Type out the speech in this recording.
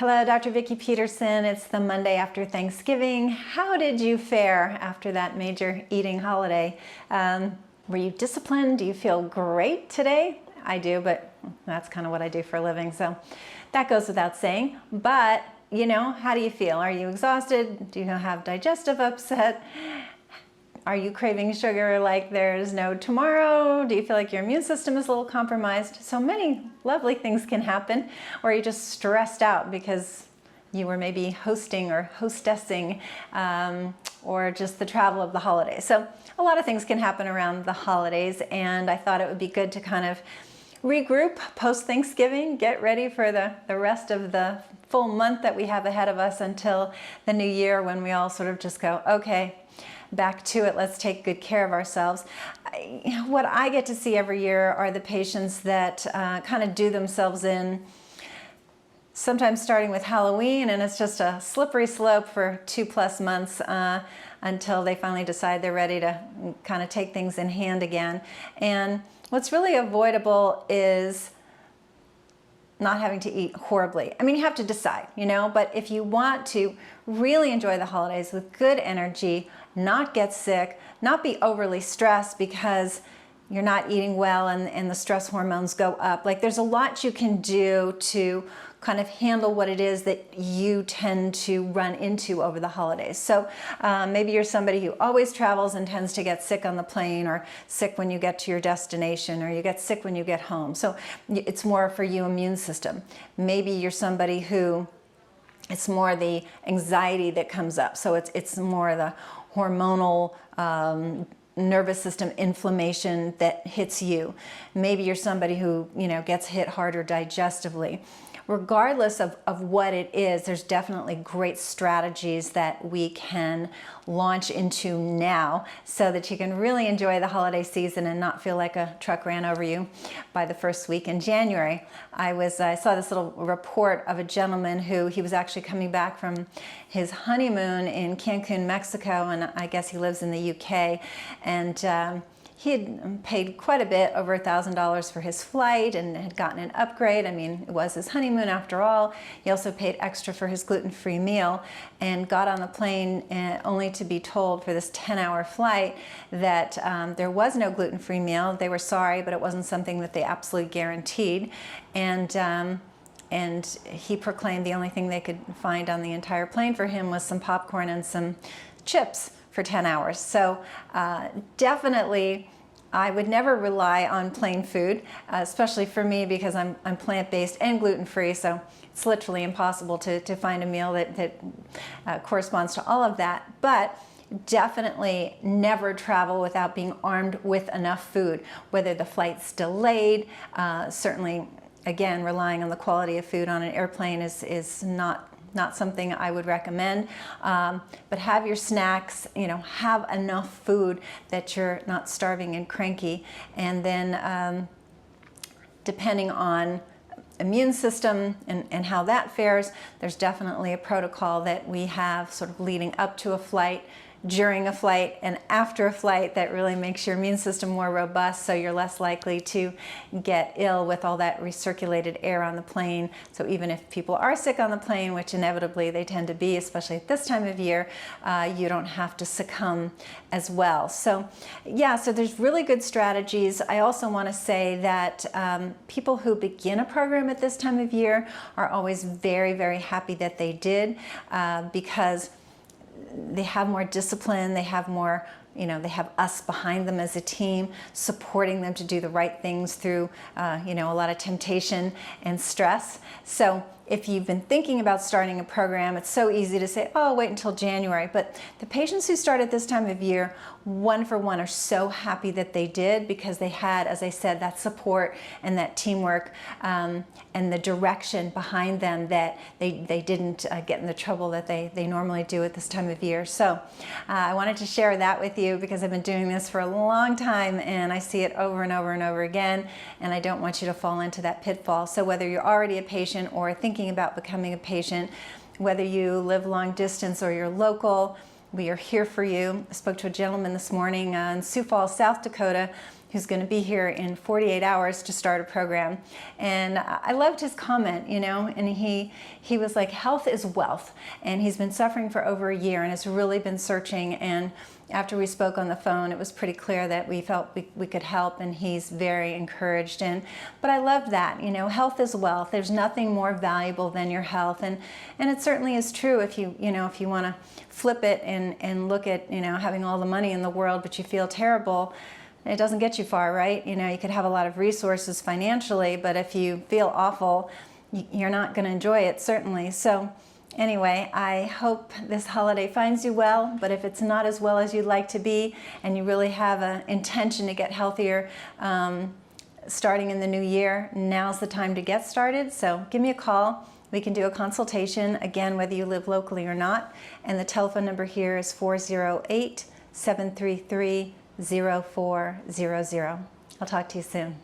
Hello, Dr. Vikki Petersen. It's the Monday after Thanksgiving. How did you fare after that major eating holiday? Were you disciplined? Do you feel great today? I do, but that's kind of what I do for a living, so that goes without saying. But, you know, how do you feel? Are you exhausted? Do you have digestive upset? Are you craving sugar like there's no tomorrow? Do you feel like your immune system is a little compromised? So many lovely things can happen. Or are you just stressed out because you were maybe hosting or hostessing, or just the travel of the holidays. So a lot of things can happen around the holidays, and I thought it would be good to kind of regroup post-Thanksgiving, get ready for the rest of the full month that we have ahead of us until the new year, when we all sort of just go, okay, back to it, let's take good care of ourselves. What I get to see every year are the patients that kind of do themselves in, sometimes starting with Halloween, and it's just a slippery slope for 2+ months until they finally decide they're ready to kind of take things in hand again. And what's really avoidable is not having to eat horribly. I mean, you have to decide, you know, but if you want to really enjoy the holidays with good energy, not get sick, not be overly stressed because you're not eating well and the stress hormones go up. Like, there's a lot you can do to kind of handle what it is that you tend to run into over the holidays. So maybe you're somebody who always travels and tends to get sick on the plane, or sick when you get to your destination, or you get sick when you get home. So it's more for your immune system. Maybe you're somebody who it's more the anxiety that comes up. So it's more the hormonal nervous system inflammation that hits you. Maybe you're somebody who, you know, gets hit harder digestively. Regardless of what it is, there's definitely great strategies that we can launch into now so that you can really enjoy the holiday season and not feel like a truck ran over you by the first week in January. I saw this little report of a gentleman who he was actually coming back from his honeymoon in Cancun, Mexico, and I guess he lives in the UK, and he had paid quite a bit, over $1,000 for his flight, and had gotten an upgrade. I mean, it was his honeymoon after all. He also paid extra for his gluten-free meal, and got on the plane only to be told for this 10-hour flight that there was no gluten-free meal. They were sorry, but it wasn't something that they absolutely guaranteed. And he proclaimed the only thing they could find on the entire plane for him was some popcorn and some chips for 10 hours. So definitely, I would never rely on plain food, especially for me, because I'm plant-based and gluten-free, so it's literally impossible to find a meal that corresponds to all of that. But definitely never travel without being armed with enough food, whether the flight's delayed. Certainly, again, relying on the quality of food on an airplane is not something I would recommend, but have your snacks, you know, have enough food that you're not starving and cranky. And then depending on immune system and how that fares, there's definitely a protocol that we have sort of leading up to a flight, during a flight, and after a flight that really makes your immune system more robust, so you're less likely to get ill with all that recirculated air on the plane. So even if people are sick on the plane, which inevitably they tend to be, especially at this time of year, you don't have to succumb as well. So yeah, so there's really good strategies. I also want to say that people who begin a program at this time of year are always very, very happy that they did, because they have more discipline, they have more, you know, they have us behind them as a team, supporting them to do the right things through, you know, a lot of temptation and stress. So if you've been thinking about starting a program, it's so easy to say, oh, wait until January. But the patients who start at this time of year, one for one, are so happy that they did, because they had, as I said, that support and that teamwork and the direction behind them, that they didn't get in the trouble that they normally do at this time of year. So I wanted to share that with you, because I've been doing this for a long time and I see it over and over and over again, and I don't want you to fall into that pitfall. So whether you're already a patient or thinking about becoming a patient, whether you live long distance or you're local, We are here for you. I spoke to a gentleman this morning in Sioux Falls, South Dakota, who's going to be here in 48 hours to start a program. And I loved his comment, you know, and he was like, health is wealth. And he's been suffering for over a year and has really been searching. And after we spoke on the phone, it was pretty clear that we felt we could help, and he's very encouraged. But I love that, you know, health is wealth. There's nothing more valuable than your health. And it certainly is true if you want to flip it and look at, you know, having all the money in the world, but you feel terrible. It doesn't get you far, right? You know, you could have a lot of resources financially, but if you feel awful, you're not going to enjoy it, certainly. So anyway, I hope this holiday finds you well, but if it's not as well as you'd like to be, and you really have an intention to get healthier starting in the new year, now's the time to get started. So give me a call. We can do a consultation, again, whether you live locally or not. And the telephone number here is 408-733-0400. I'll talk to you soon.